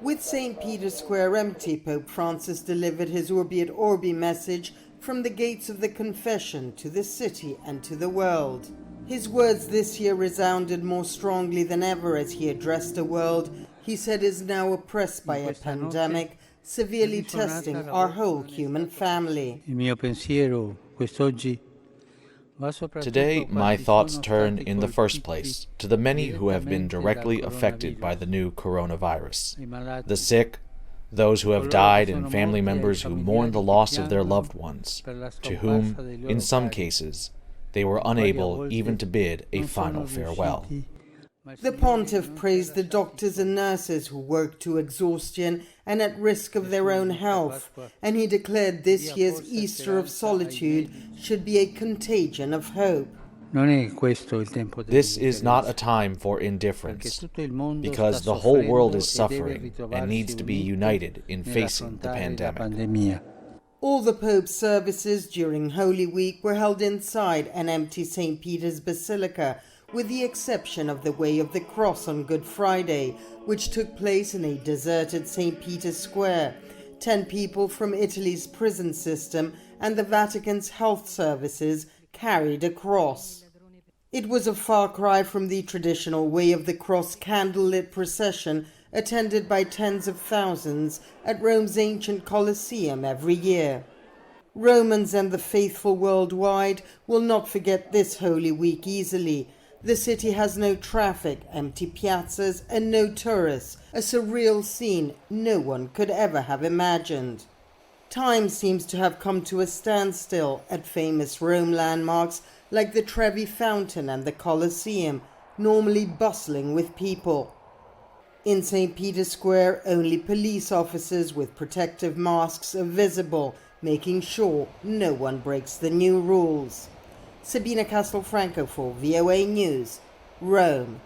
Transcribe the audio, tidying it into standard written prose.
With St. Peter's Square empty, Pope Francis delivered his Urbi et Orbi message from the gates of the confession to the city and to the world. His words this year resounded more strongly than ever as he addressed a world he said is now oppressed by a pandemic, severely testing our whole human family. Today, my thoughts turn in the first place to the many who have been directly affected by the new coronavirus. The sick, those who have died, and family members who mourn the loss of their loved ones, to whom, in some cases, they were unable even to bid a final farewell. The pontiff praised the doctors and nurses who worked to exhaustion and at risk of their own health, and he declared this year's Easter of solitude should be a contagion of hope. This is not a time for indifference, because the whole world is suffering and needs to be united in facing the pandemic. All the Pope's services during Holy Week were held inside an empty St. Peter's Basilica, with the exception of the Way of the Cross on Good Friday, which took place in a deserted St. Peter's Square. 10 people from Italy's prison system and the Vatican's health services carried a cross. It was a far cry from the traditional Way of the Cross candlelit procession attended by tens of thousands at Rome's ancient Colosseum every year. Romans and the faithful worldwide will not forget this Holy Week easily. The city has no traffic, empty piazzas, and no tourists, a surreal scene no one could ever have imagined. Time seems to have come to a standstill at famous Rome landmarks like the Trevi Fountain and the Colosseum, normally bustling with people. In St. Peter's Square, only police officers with protective masks are visible, making sure no one breaks the new rules. Sabina Castelfranco for VOA News, Rome.